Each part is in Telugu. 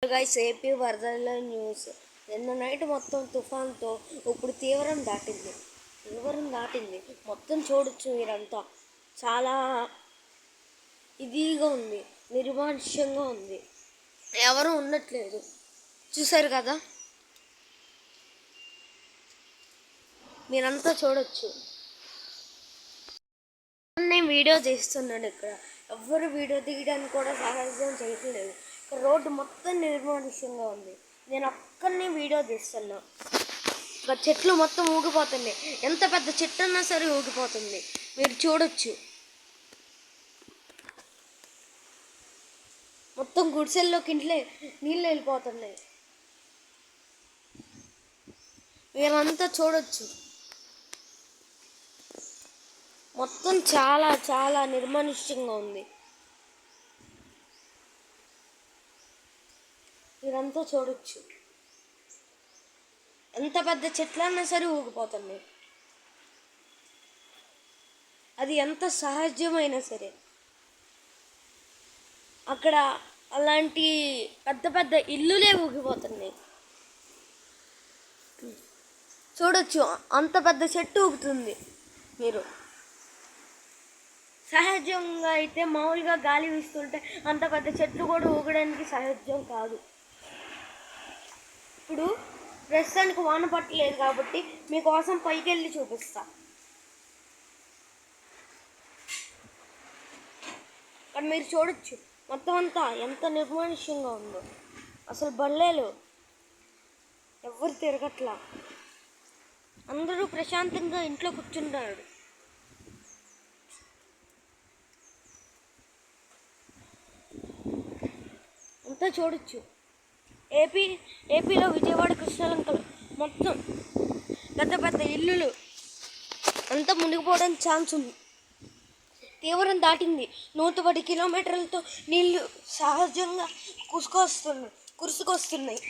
గైస్, ఏపీ వరదల న్యూస్. నిన్న నైట్ మొత్తం తుఫాన్తో ఇప్పుడు తీవ్రం దాటింది. మొత్తం చూడొచ్చు మీరంతా. చాలా ఇదిగా ఉంది, నిర్మానుష్యంగా ఉంది, ఎవరు ఉండట్లేదు. చూసారు కదా, మీరంతా చూడొచ్చు. నేను వీడియో తీస్తున్నాను. ఇక్కడ ఎవ్వరు వీడియో తీయడానికి కూడా సాహసం చేయట్లేదు. ఇక్కడ రోడ్డు మొత్తం నిర్మానుష్యంగా ఉంది. నేను ఒక్కరిని వీడియో తీస్తున్నా. ఇక్కడ చెట్లు మొత్తం ఊగిపోతుంది. ఎంత పెద్ద చెట్టు అన్నా సరే ఊగిపోతుంది. మీరు చూడొచ్చు. మొత్తం గుడిసెల్లోకి నీళ్ళు వెళ్ళిపోతున్నాయి. మీరంతా చూడొచ్చు. మొత్తం చాలా చాలా నిర్మానుష్యంగా ఉంది. మీరంతా చూడొచ్చు. ఎంత పెద్ద చెట్లన్నా సరే ఊగిపోతున్నాయి. అది ఎంత సహజమైనా సరే. అక్కడ అలాంటి పెద్ద పెద్ద ఇల్లులే ఊగిపోతున్నాయి. చూడొచ్చు, అంత పెద్ద చెట్టు ఊగుతుంది. మీరు సహజంగా అయితే మామూలుగా గాలి వీస్తుంటే అంత పెద్ద చెట్లు కూడా ఊగడానికి సహజం కాదు. ఇప్పుడు ప్రస్తుతానికి వాన పట్టలేదు కాబట్టి మీకోసం పైకి వెళ్ళి చూపిస్తా. అక్కడ మీరు చూడొచ్చు, మొత్తం అంతా ఎంత నిర్మానుష్యంగా ఉందో. అసలు బళ్ళేలు ఎవరు తిరగట్లా. అందరూ ప్రశాంతంగా ఇంట్లో కూర్చుంటారు. అంతా చూడొచ్చు. ఏపీలో విజయవాడ, కృష్ణలంకలు మొత్తం పెద్ద పెద్ద ఇల్లులు అంతా మునిగిపోవడానికి ఛాన్స్ ఉంది. తీవ్రం దాటింది. 110 కిలోమీటర్లతో నీళ్లు సహజంగా కురుసుకొస్తున్నాయి.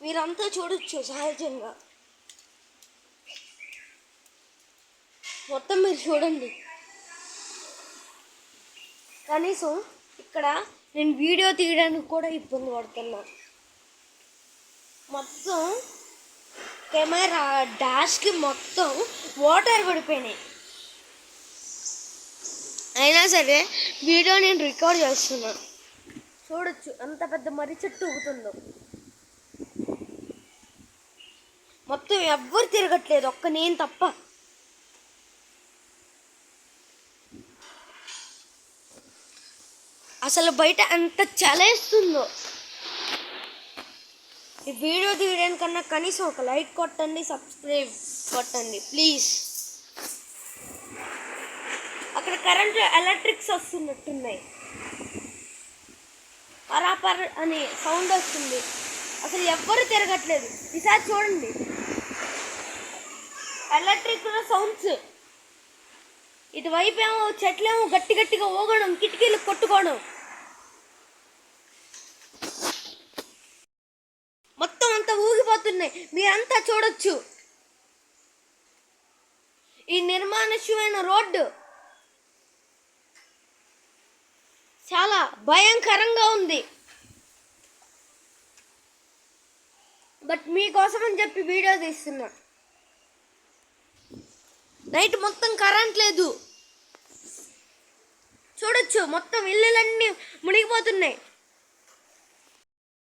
మీరంతా చూడొచ్చు. సహజంగా మొత్తం మీరు చూడండి. కనీసం ఇక్కడ నేను వీడియో తీయడానికి కూడా ఇబ్బంది పడుతున్నా. మొత్తం కెమెరా డాష్కి మొత్తం వాటర్ పడిపోయినాయి. అయినా సరే వీడియో నేను రికార్డ్ చేస్తున్నా. చూడొచ్చు ఎంత పెద్ద మర్రి చెట్టు ఊగుతుందో. మొత్తం ఎవ్వరు తిరగట్లేదు, ఒక్క నేను తప్ప. అసలు బయట ఎంత చలేస్తుందో. ఈ వీడియో తీయడానికన్నా కనీసం ఒక లైక్ కొట్టండి, సబ్స్క్రైబ్ కొట్టండి ప్లీజ్. అక్కడ కరెంట్ ఎలక్ట్రిక్స్ వస్తున్నట్టున్నాయి. పరాపర్ అనే సౌండ్ వస్తుంది. అసలు ఎవ్వరు తిరగట్లేదు. ఈసారి చూడండి, ఎలక్ట్రిక్ సౌండ్స్. ఇటువైపు ఏమో చెట్లేమో గట్టిగా ఊగడం, కిటికీలు కొట్టుకోవడం. మొత్తం అంతా ఊగిపోతున్నాయి. మీరంతా చూడొచ్చు. ఈ నిర్మానుష్యమైన రోడ్డు చాలా భయంకరంగా ఉంది. బట్ మీకోసం అని చెప్పి వీడియో తీస్తున్నా. నైట్ మొత్తం కరెంట్ లేదు. చూడొచ్చు, మొత్తం ఇల్లులన్నీ మునిగిపోతున్నాయి.